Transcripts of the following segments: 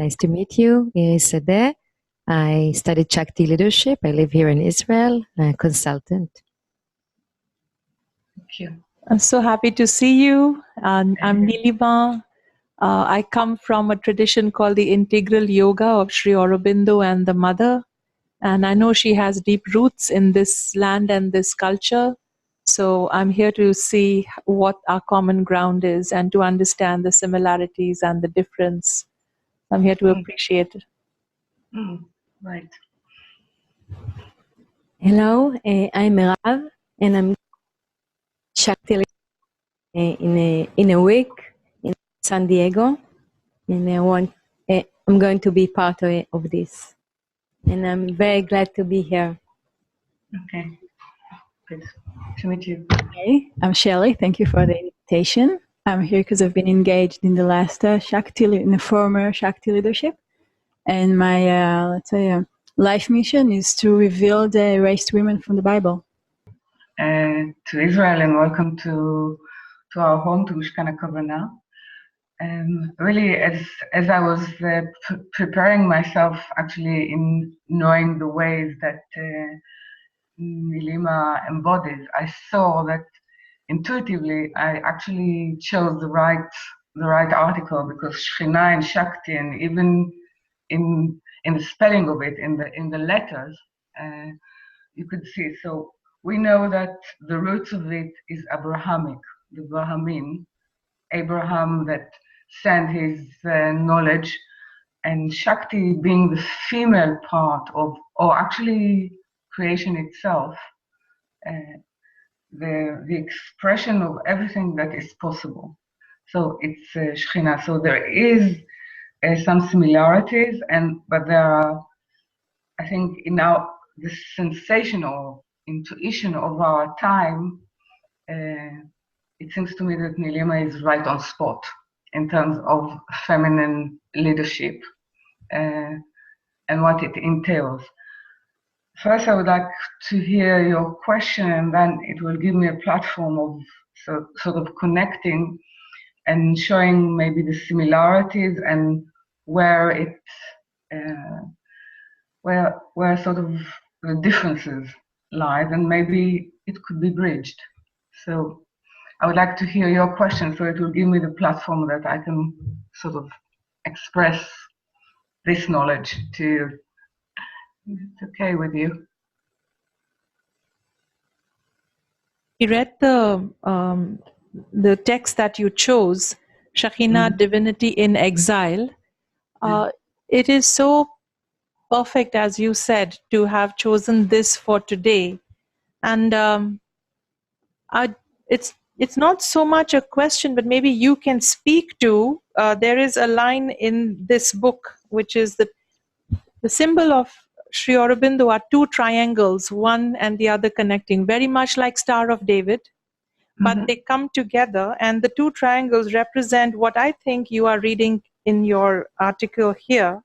Nice to meet you. Sadeh. I studied Shakti leadership. I live here in Israel. I'm a consultant. Thank you. I'm so happy to see you. I'm Nilima. I come from a tradition called the Integral Yoga of Sri Aurobindo and the Mother. And I know she has deep roots in this land and this culture. So I'm here to see what our common ground is and to understand the similarities and the difference. I'm here to appreciate it. Right. Hello, I'm Merav, and I'm Shakti in a week in San Diego, and I'm going to be part of this, and I'm very glad to be here. Okay, good to meet you. Hey, I'm Shelley. Thank you for the invitation. I'm here because I've been engaged in the last in the former Shakti leadership, and my let's say life mission is to reveal the raised women from the Bible. To Israel, and welcome to our home, to Mishkan Hakavana. Really, as I was preparing myself, actually, in knowing the ways that Nilima embodies, I saw that intuitively I actually chose the right article, because Shekhinah and Shakti, and even in the spelling of it, in the letters, you could see. So we know that the roots of it is Abrahamic, the Brahmin, Abraham that sent his knowledge, and Shakti being the female part of, or actually creation itself, the expression of everything that is possible. So it's Shekhinah. So there is some similarities, but there are, I think, in the sensation or intuition of our time, it seems to me that Nilima is right on spot in terms of feminine leadership and what it entails. First, I would like to hear your question, and then it will give me a platform of sort of connecting and showing maybe the similarities and where sort of the differences lie, and maybe it could be bridged. So I would like to hear your question, so it will give me the platform that I can sort of express this knowledge to you. It's okay with you? You read the text that you chose, Shekhinah, Divinity in Exile. It is so perfect, as you said, to have chosen this for today. And it's not so much a question, but maybe you can speak to, there is a line in this book, which is the symbol of Sri Aurobindo are two triangles, one and the other connecting, very much like Star of David, but they come together, and the two triangles represent what I think you are reading in your article here.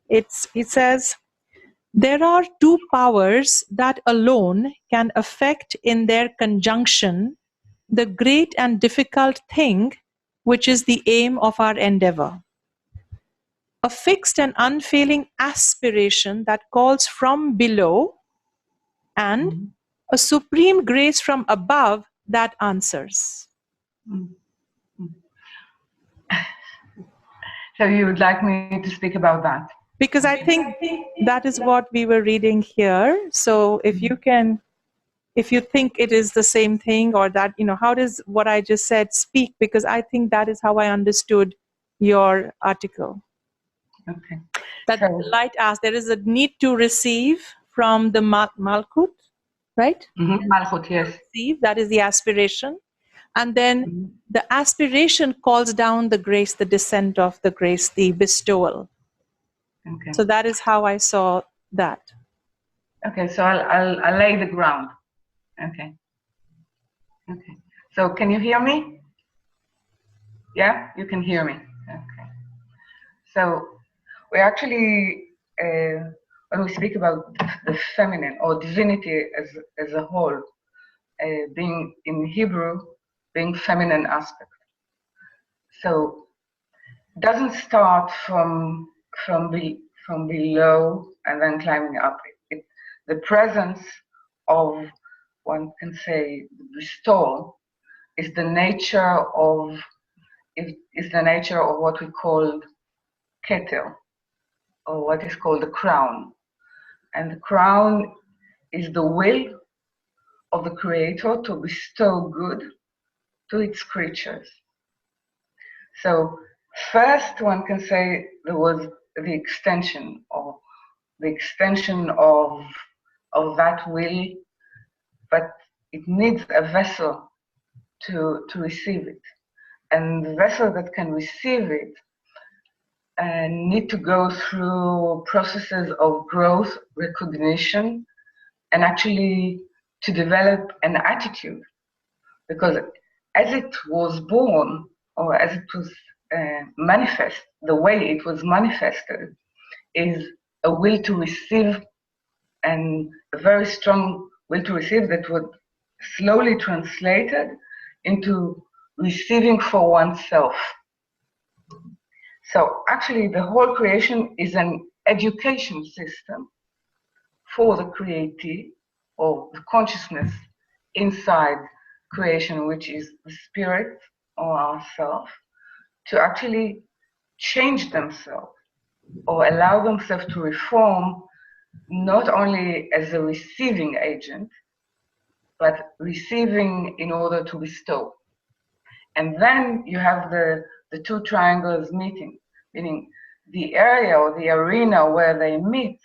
It says, there are two powers that alone can affect in their conjunction the great and difficult thing, which is the aim of our endeavor. A fixed and unfailing aspiration that calls from below, and a supreme grace from above that answers. So you would like me to speak about that? Because I think that is what we were reading here. So if you can, if you think it is the same thing, or that, how does what I just said speak? Because I think that is how I understood your article. Okay. That the light asked, there is a need to receive from the Malkut, right? Malkut, yes. Receive, that is the aspiration. And then the aspiration calls down the grace, the descent of the grace, the bestowal. Okay. So that is how I saw that. Okay, so I'll lay the ground. Okay. Okay. So can you hear me? Yeah, you can hear me. Okay. So we actually, when we speak about the feminine or divinity as a whole, being in Hebrew, being feminine aspect. So it doesn't start from from below and then climbing up. The presence of, one can say, the bestowal is the nature of what we call keter, or what is called the crown. And the crown is the will of the Creator to bestow good to its creatures. So first, one can say there was the extension of that will, but it needs a vessel to receive it. And the vessel that can receive it need to go through processes of growth, recognition, and actually to develop an attitude. Because as it was born, or as it was manifest, the way it was manifested is a will to receive, and a very strong will to receive that would slowly translated into receiving for oneself. So actually the whole creation is an education system for the createe, or the consciousness inside creation, which is the spirit or ourself, to actually change themselves or allow themselves to reform, not only as a receiving agent, but receiving in order to bestow. And then you have the two triangles meeting, meaning the area or the arena where they meet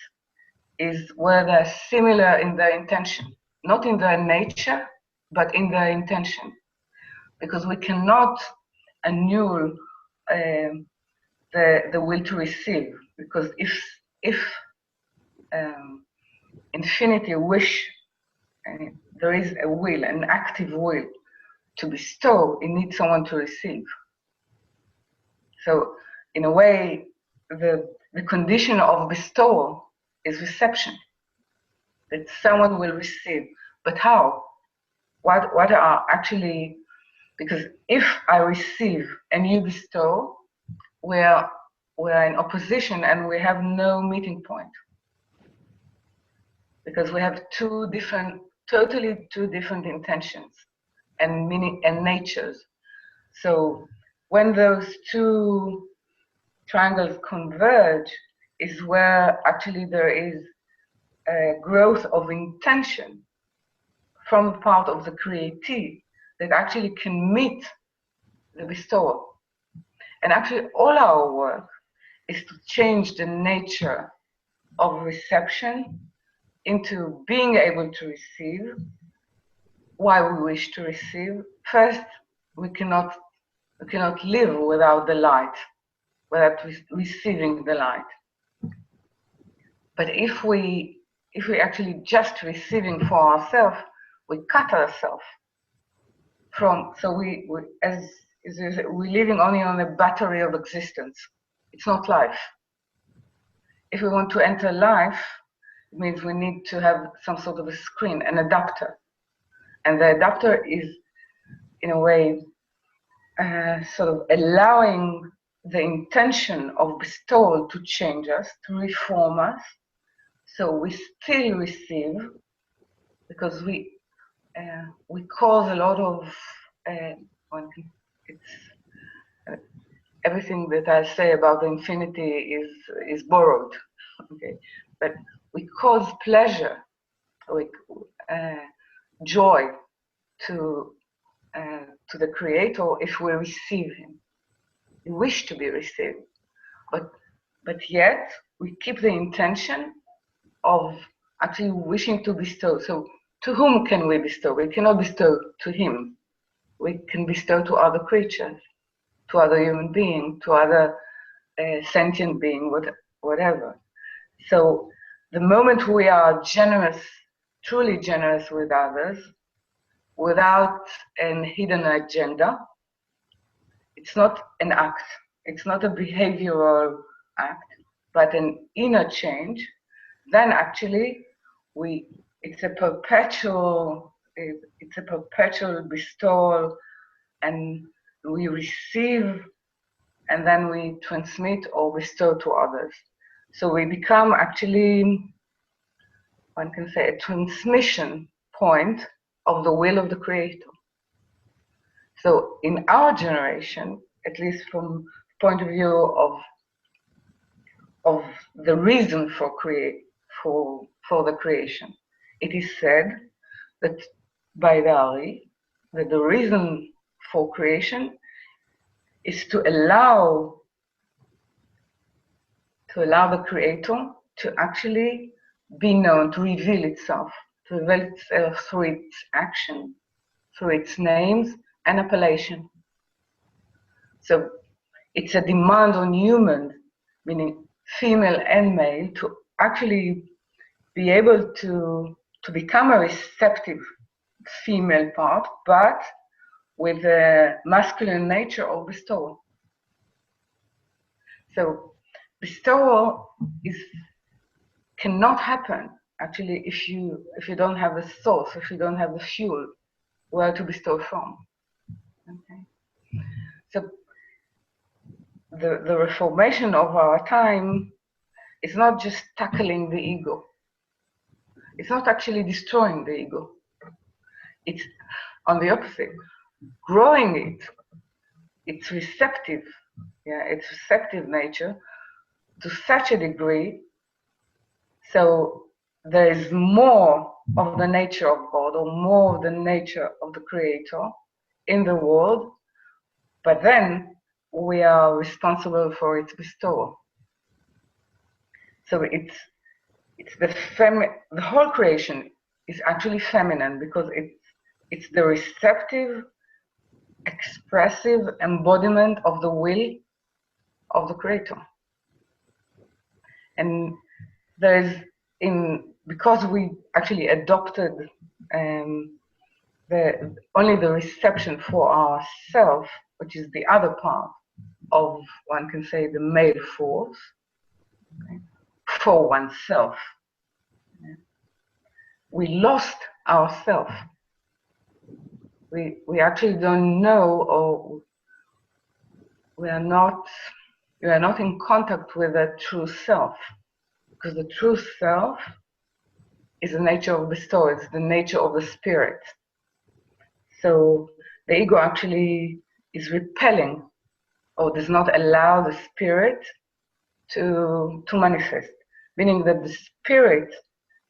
is where they're similar in their intention, not in their nature, but in their intention. Because we cannot annul the will to receive, because if infinity wish, there is a will, an active will to bestow, it needs someone to receive. So in a way, the condition of bestowal is reception, that someone will receive. But how? What are actually, because if I receive and you bestow, we're in opposition and we have no meeting point. Because we have totally two different intentions and meaning and natures. So when those two triangles converge is where actually there is a growth of intention from the part of the createe that actually can meet the bestower. And actually all our work is to change the nature of reception into being able to receive. Why we wish to receive? First, we cannot live without the light, without receiving the light. But if we actually just receiving for ourselves, we cut ourselves from. So we're living only on a battery of existence. It's not life. If we want to enter life, it means we need to have some sort of a screen, an adapter, and the adapter is, in a way, sort of allowing the intention of bestowal to change us, to reform us. So we still receive, because we cause a lot of, everything that I say about the infinity is borrowed, okay? But we cause pleasure, joy to the Creator if we receive Him. We wish to be received, but yet we keep the intention of actually wishing to bestow. So to whom can we bestow? We cannot bestow to Him. We can bestow to other creatures, to other human beings, to other sentient being, whatever. So the moment we are generous, truly generous with others, without a hidden agenda, it's not an act, it's not a behavioral act, but an inner change, then actually it's a perpetual bestowal, and we receive and then we transmit or bestow to others. So we become actually, one can say, a transmission point of the will of the Creator. So in our generation, at least from the point of view of the reason for the creation, it is said that by the Ari, that the reason for creation is to allow the Creator to actually be known, to reveal itself through its action, through its names and appellation. So it's a demand on humans, meaning female and male, to actually be able to become a receptive female part, but with a masculine nature of bestowal. So bestowal cannot happen actually if you don't have the source, if you don't have the fuel where to bestow from. Okay. So the reformation of our time is not just tackling the ego. It's not actually destroying the ego. It's on the opposite, growing it. It's receptive, its receptive nature to such a degree so there is more of the nature of God or more of the nature of the Creator in the world, but then we are responsible for its bestowal. So it's the whole creation is actually feminine because it's the receptive, expressive embodiment of the will of the Creator. And because we actually adopted only the reception for ourself, which is the other part of, one can say, the male force, okay, for oneself. We lost ourself. We actually don't know, or we are not in contact with the true self, because the true self is the nature of bestowal, it's the nature of the spirit. So the ego actually is repelling or does not allow the spirit to manifest, meaning that the spirit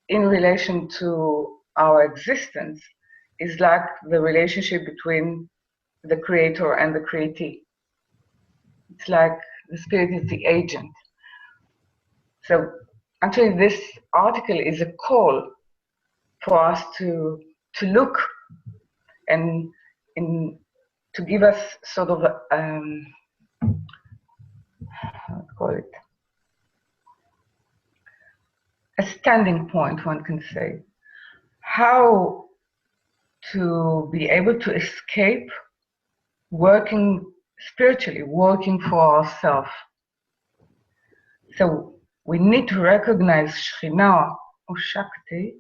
in relation to our existence is like the relationship between the creator and the createe. It's like the spirit is the agent. So actually this article is a call for us to look and to give us sort of a standing point, one can say, how to be able to escape working spiritually, working for ourselves. So we need to recognize Shekhinah or Shakti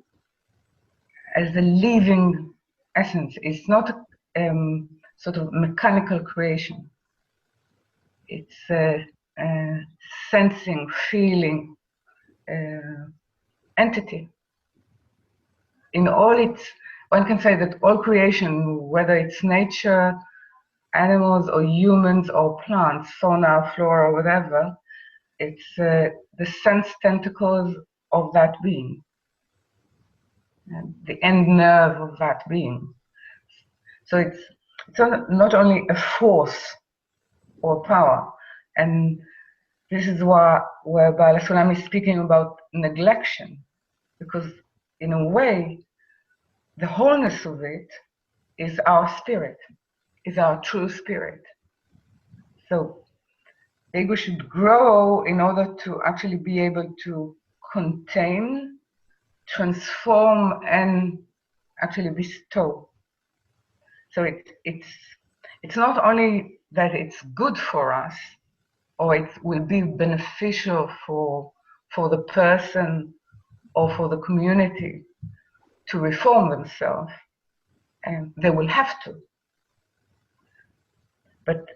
as a living essence. It's not a sort of mechanical creation. It's a sensing, feeling entity. In all its, one can say that all creation, whether it's nature, animals or humans or plants, fauna, flora, whatever, it's the sense tentacles of that being, the end nerve of that being. So it's not only a force or power, and this is where Baal HaSulam is speaking about neglection, because in a way, the wholeness of it is our spirit, is our true spirit. So the ego should grow in order to actually be able to contain, transform, and actually bestow. So it's not only that it's good for us, or it will be beneficial for the person or for the community to reform themselves, and they will have to. But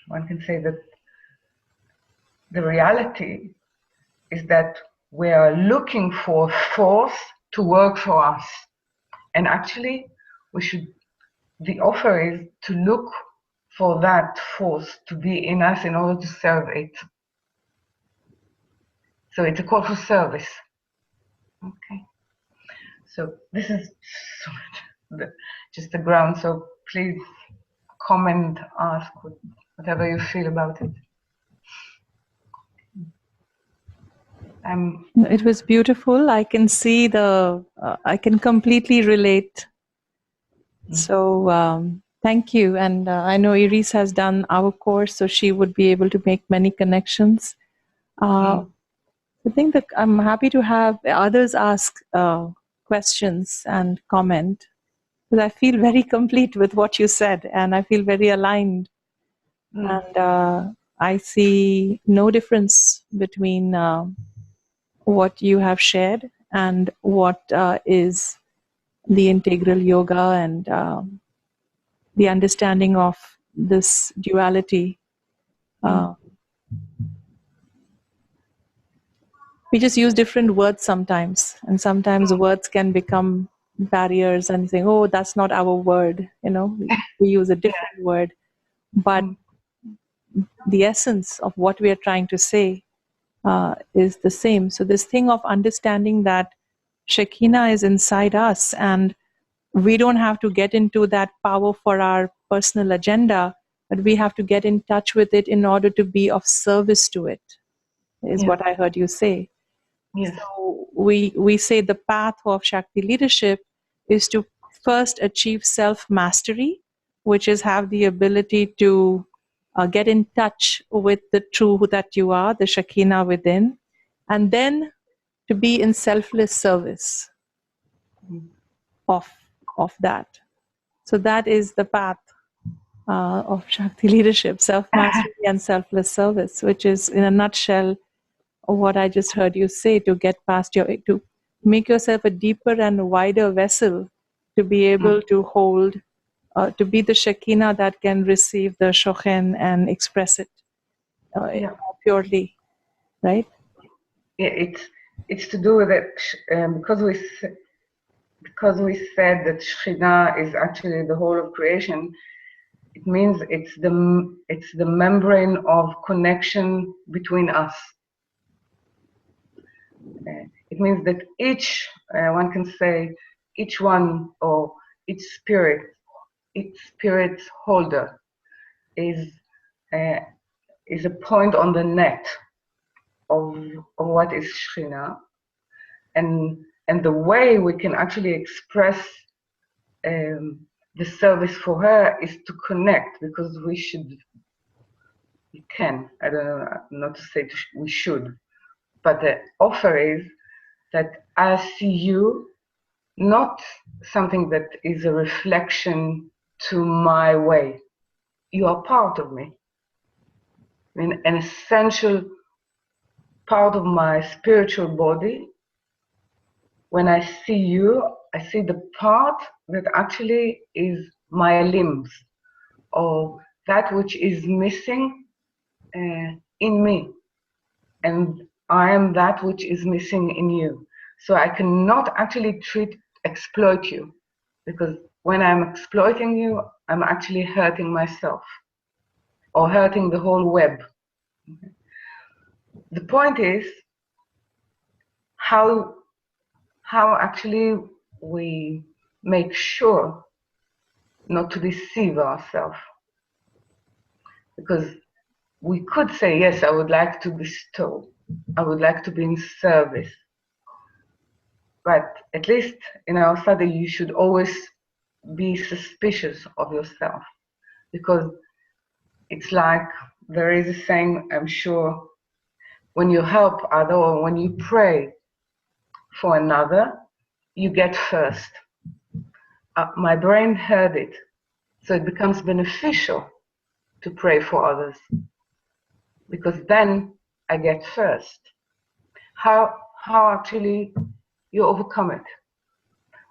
one can say that the reality is that we are looking for force to work for us. And actually, the offer is to look for that force to be in us in order to serve it. So it's a call for service. Okay. So this is just the ground. So please comment, ask, whatever you feel about it. It was beautiful. I can see I can completely relate. So thank you. And I know Iris has done our course, so she would be able to make many connections. I think that I'm happy to have others ask questions and comment, because I feel very complete with what you said, and I feel very aligned. And I see no difference between what you have shared and what is the integral yoga and the understanding of this duality. We just use different words sometimes, and sometimes the words can become barriers and saying, oh, that's not our word, we use a different word, but the essence of what we are trying to say is the same. So this thing of understanding that Shekinah is inside us, and we don't have to get into that power for our personal agenda, but we have to get in touch with it in order to be of service to it, is what I heard you say. Yes. So we say the path of Shakti leadership is to first achieve self-mastery, which is have the ability to get in touch with the true that you are, the Shekinah within, and then to be in selfless service of that. So that is the path of Shakti leadership, self-mastery and selfless service, which is in a nutshell what I just heard you say, to get past to make yourself a deeper and wider vessel to be able to hold, to be the Shekinah that can receive the Shochen and express it purely, right? Yeah, it's to do with it because we said that Shekhinah is actually the whole of creation. It means it's the membrane of connection between us. It means that each one can say each one or each spirit holder is a point on the net of what is Shekhinah, and the way we can actually express the service for her is to connect, because we can. I don't know, not to say we should, but the offer is that I see you, not something that is a reflection to my way. You are part of me. I mean, an essential part of my spiritual body. When I see you, I see the part that actually is my limbs, or that which is missing in me. And I am that which is missing in you. So I cannot actually exploit you, because when I'm exploiting you, I'm actually hurting myself or hurting the whole web. The point is how actually we make sure not to deceive ourselves. Because we could say, yes, I would like to bestow, I would like to be in service. But at least in our study, you should always be suspicious of yourself, because it's like there is a saying, I'm sure, when you help other or when you pray for another, you get first. My brain heard it, so it becomes beneficial to pray for others, because then I get first. How actually you overcome it?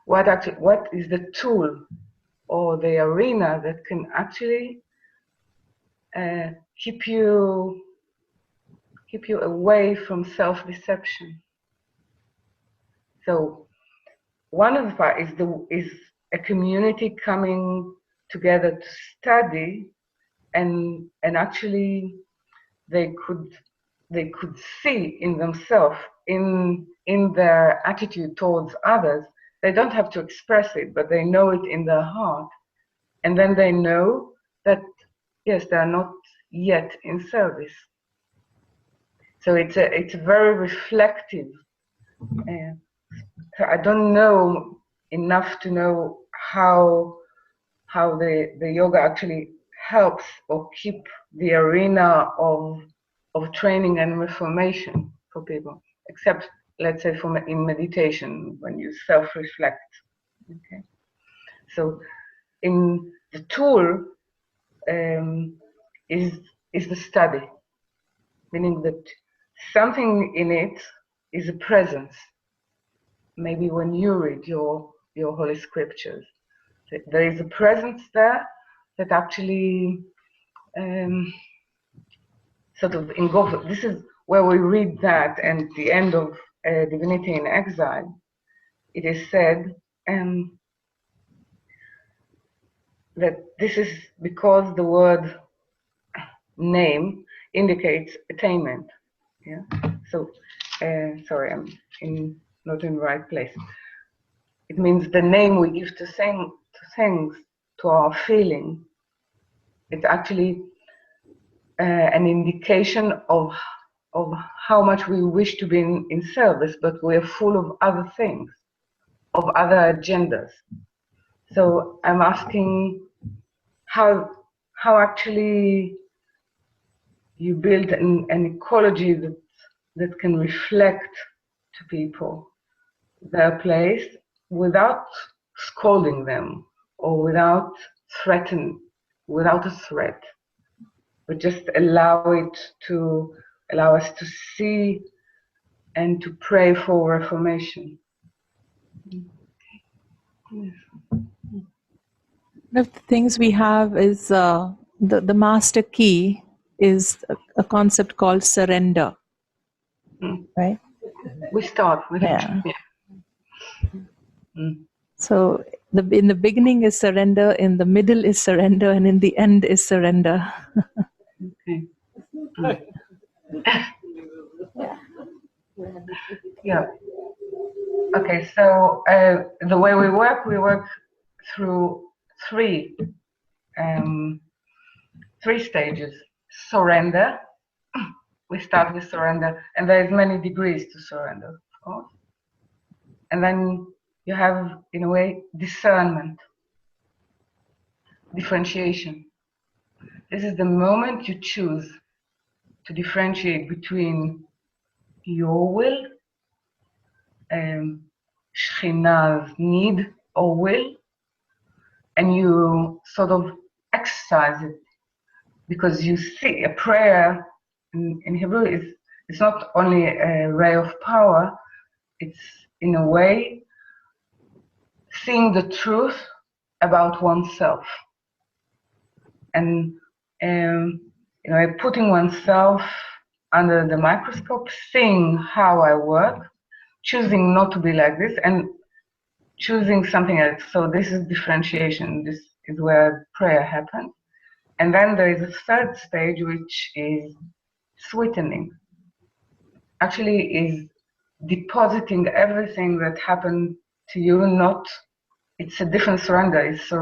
What is the tool or the arena that can actually keep you keep you away from self-deception. So one of the part is a community coming together to study, and actually they could see in themselves, in their attitude towards others. They don't have to express it, but they know it in their heart, and then they know that yes, they are not yet in service. So it's a very reflective. So I don't know enough to know how the yoga actually helps or keep the arena of training and reformation for people, except let's say in meditation when you self-reflect. Okay, so in the tool is the study, meaning that something in it is a presence. Maybe when you read your holy scriptures, there is a presence there that actually sort of engulf. This is where we read that, and at the end of Divinity in Exile, it is said that this is because the word name indicates attainment. Yeah. So, sorry, I'm not in the right place. It means the name we give to things, to our feeling. It's actually an indication of how much we wish to be in service, but we're full of other things, of other agendas. So I'm asking how actually you build an ecology that can reflect to people their place without scolding them or without a threat, but just allow us to see and to pray for reformation. One of the things we have is the master key is a concept called surrender, right? We start with it. Yeah. Mm. So in the beginning is surrender, in the middle is surrender, and in the end is surrender. Okay. Yeah. Okay, so the way we work through three stages. Surrender. We start with surrender, and there's many degrees to surrender, of course. And then you have, in a way, discernment, differentiation. This is the moment you choose to differentiate between your will, Shekhinah's need or will, and you sort of exercise it, because you see a prayer in Hebrew it's not only a ray of power, it's in a way seeing the truth about oneself, and putting oneself under the microscope, seeing how I work, choosing not to be like this, and choosing something else. So this is differentiation. This is where prayer happens. And then there is a third stage, which is sweetening. Actually, is depositing everything that happened to you. It's a different surrender. It's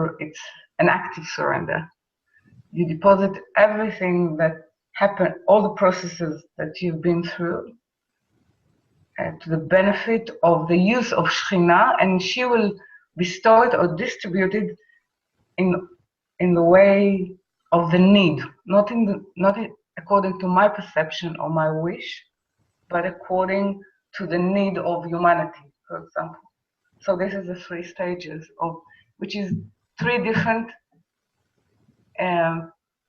an active surrender. You deposit everything that happened, all the processes that you've been through, to the benefit of the use of Shekhinah, and she will bestow it or distribute it in the way of the need, not according to my perception or my wish, but according to the need of humanity, for example. So this is the three stages which is three different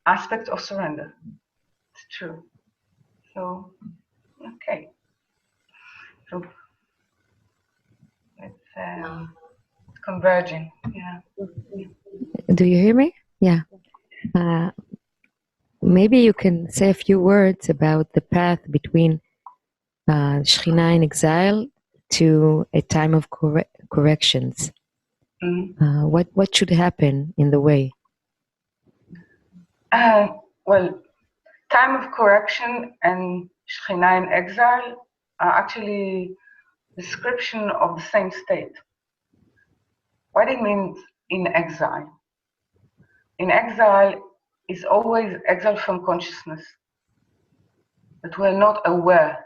aspects of surrender. It's true. So, okay. So it's converging. Yeah. Do you hear me? Yeah. maybe you can say a few words about the path between Shekhinah in exile to a time of corrections. What should happen in the way? Well, time of correction and Shekhinah in exile are actually description of the same state. What it means in exile? In exile is always exile from consciousness, that we're not aware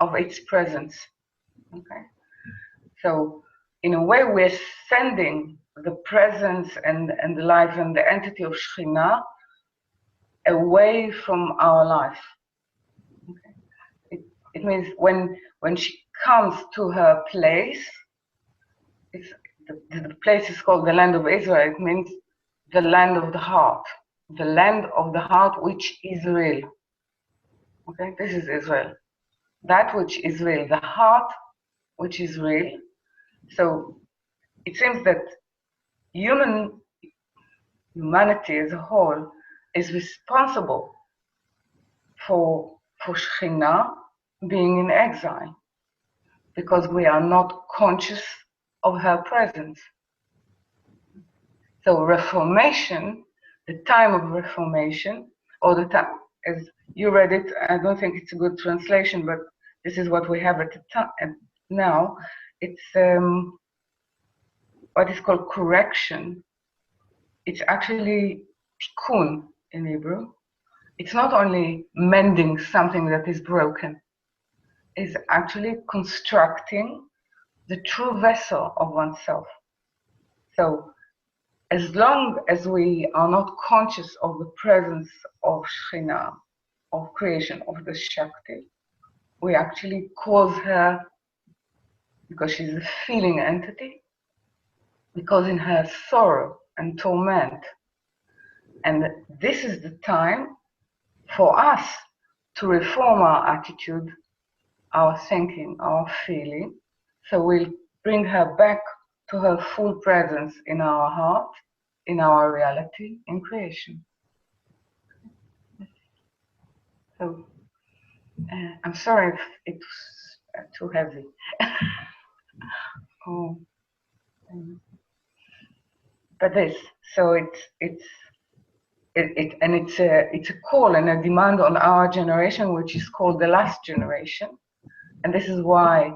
of its presence. Okay, so in a way we're sending the presence and the life and the entity of Shekhinah away from our life. Okay. It means when she comes to her place, the place is called the land of Israel. It means the land of the heart, the land of the heart which is real. Okay, this is Israel. That which is real, the heart which is real. So it seems that humanity as a whole is responsible for Shekhinah being in exile, because we are not conscious of her presence. So Reformation, the time of Reformation, or the time, as you read it, I don't think it's a good translation, but this is what we have at the time now. It's what is called correction. It's actually tikkun in Hebrew. It's not only mending something that is broken, it's actually constructing the true vessel of oneself. So as long as we are not conscious of the presence of Shekhinah, of creation, of the Shakti, we actually cause her, because she's a feeling entity, because in her sorrow and torment. And this is the time for us to reform our attitude, our thinking, our feeling, so we'll bring her back to her full presence in our heart, in our reality, in creation. So I'm sorry if it's too heavy. Oh, but this, so it's a call and a demand on our generation, which is called the last generation, and this is why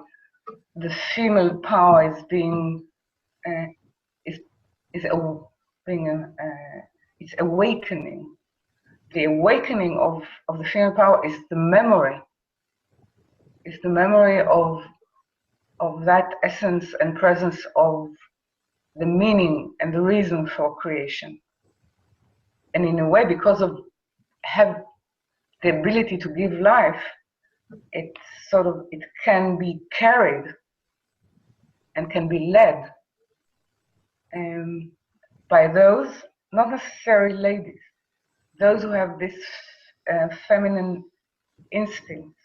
the female power is being it's awakening. The awakening of the female power is the memory. It's the memory of that essence and presence of the meaning and the reason for creation. And in a way, because of have the ability to give life, it can be carried and can be led by those, not necessarily ladies, those who have this feminine instinct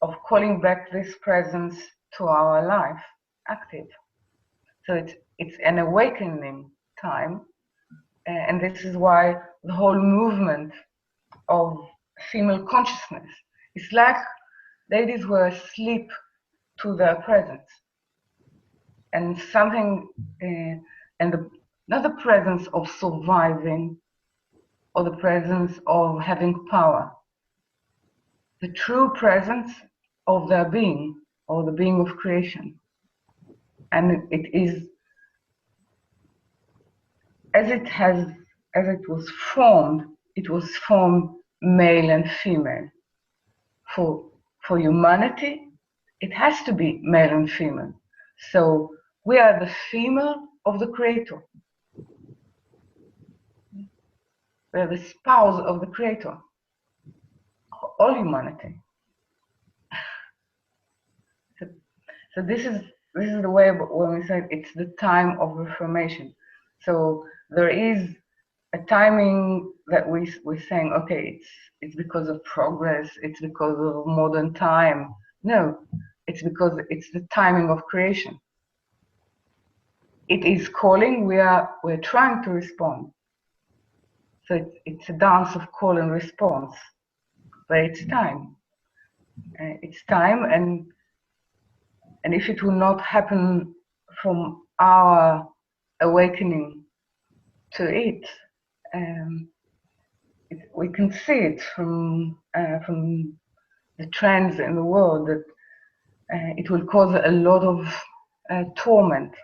of calling back this presence to our life active. So it's an awakening time, and this is why the whole movement of female consciousness is like ladies were asleep to their presence, and something, not the presence of surviving or the presence of having power, the true presence of their being or the being of creation. And it is as it was formed male and female. For humanity, it has to be male and female. So we are the female of the Creator. We are the spouse of the Creator. All humanity. So this is the way when we say it's the time of reformation. So there is a timing that we're saying, okay, it's because of progress, it's because of modern time. No, it's because it's the timing of creation. It is calling, we're trying to respond. So it's a dance of call and response, but it's time. It's time, and if it will not happen from our awakening to it, we can see it from the trends in the world that it will cause a lot of torment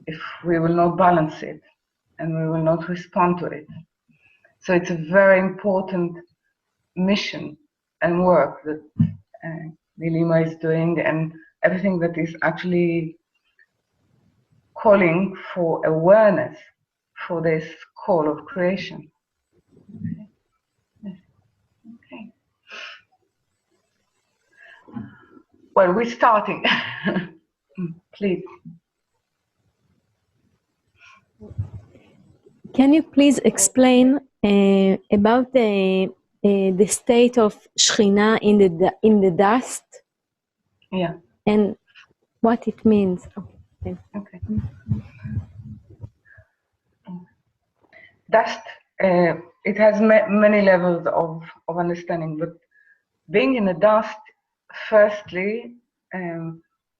if we will not balance it and we will not respond to it. So it's a very important mission and work that Nilima is doing, and everything that is actually calling for awareness for this call of creation. Okay. Well, we're starting. Please. Can you please explain about the state of Shekhinah in the dust? Yeah. And what it means. Okay. Dust, it has many levels of understanding, but being in the dust, firstly,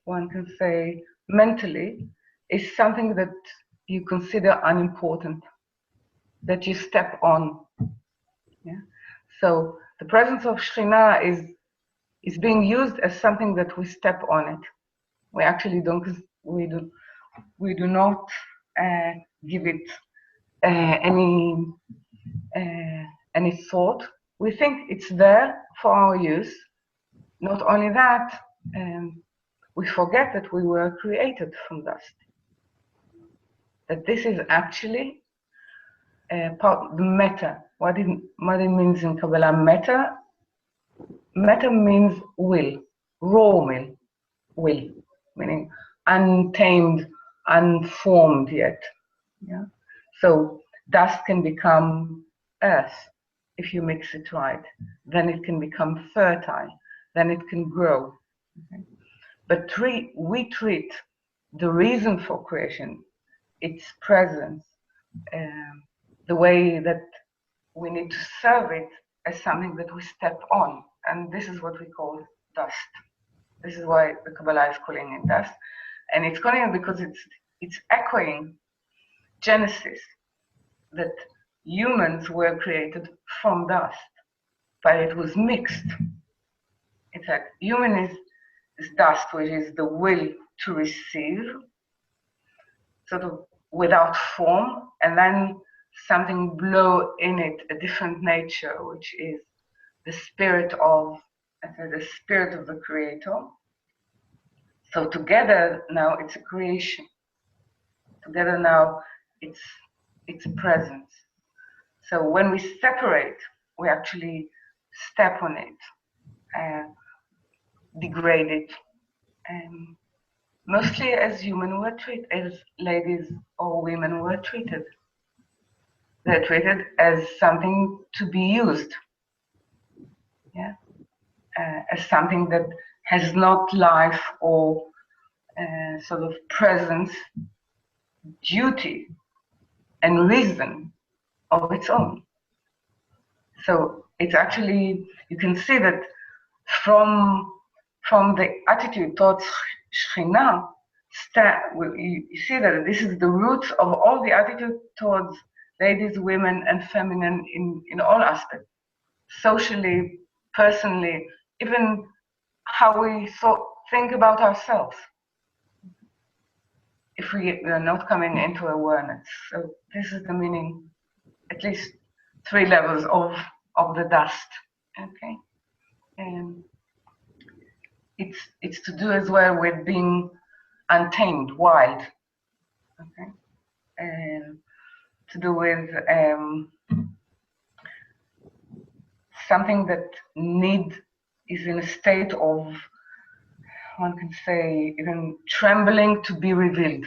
one can say mentally, is something that you consider unimportant, that you step on. Yeah. So the presence of Shekhinah is being used as something that we step on it. We actually we do not give it any thought. We think it's there for our use. Not only that, we forget that we were created from dust. That this is actually part the meta. What it means in Kabbalah, meta. Meta means will, raw will, meaning untamed, unformed yet. Yeah. So dust can become earth if you mix it right. Then it can become fertile. Then it can grow. Okay. But we treat the reason for creation, its presence, the way that we need to serve it as something that we step on. And this is what we call dust. This is why the Kabbalah is calling it dust. And it's calling it because it's echoing Genesis, that humans were created from dust, but it was mixed. It's like human is dust, which is the will to receive, sort of without form, and then something blow in it, a different nature, which is the spirit of the creator. So together now it's a creation. Together now it's a presence. So when we separate, we actually step on it, degrade it, and mostly as human we're treated, as ladies or women were treated. They're treated as something to be used, yeah, as something that has not life or sort of presence, duty, and reason of its own. So it's actually, you can see that from the attitude towards Shekhinah, you see that this is the roots of all the attitude towards ladies, women, and feminine in all aspects, socially, personally, even how we think about ourselves, if we are not coming into awareness. So this is the meaning, at least 3 levels of the dust. Okay, and it's to do as well with being untamed, wild. Okay, and to do with something that is in a state of, one can say, even trembling to be revealed.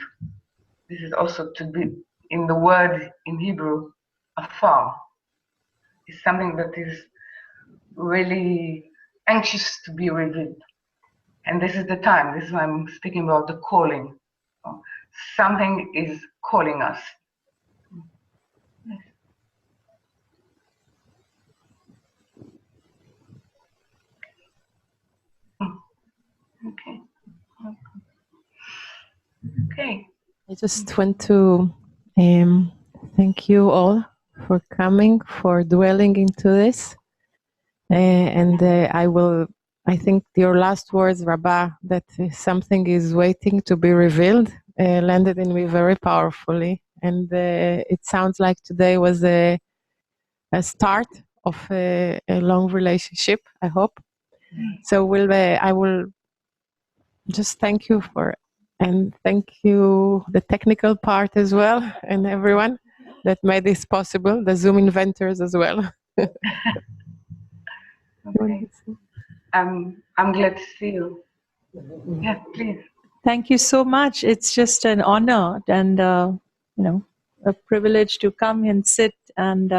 This is also to be, in the word in Hebrew, afar. It's something that is really anxious to be revealed. And this is the time, this is why I'm speaking about the calling. Something is calling us. Okay. Okay. I just want to thank you all for coming, for dwelling into this. I think your last words, Rabbah, that something is waiting to be revealed, landed in me very powerfully. And it sounds like today was a start of a long relationship, I hope. So I will just thank you and thank you the technical part as well, and everyone that made this possible, the Zoom inventors as well. Okay. I'm glad to see you. Yeah, please. Thank you so much. It's just an honor and a privilege to come and sit and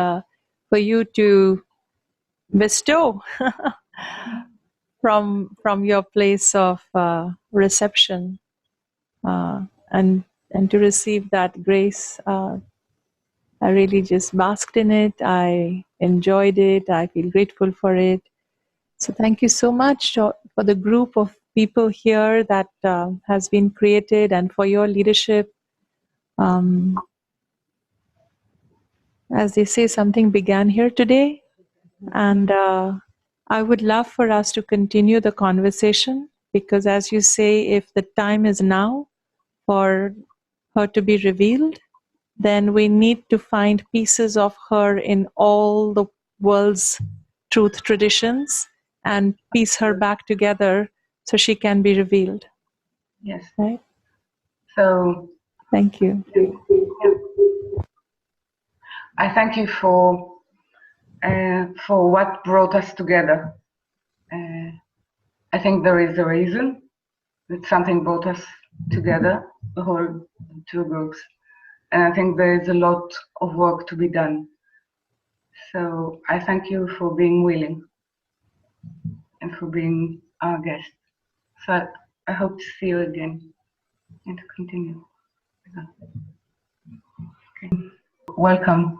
for you to bestow from your place of reception and to receive that grace. I really just basked in it. I enjoyed it. I feel grateful for it. So thank you so much for the group of people here that has been created, and for your leadership. As they say, something began here today, and I would love for us to continue the conversation, because as you say, if the time is now for her to be revealed, then we need to find pieces of her in all the world's truth traditions and piece her back together so she can be revealed. Yes. Right? So thank you. I thank you for what brought us together. I think there is a reason that something brought us together, the whole two groups. And I think there is a lot of work to be done. So I thank you for being willing and for being our guest. So I hope to see you again and to continue. Okay. Welcome.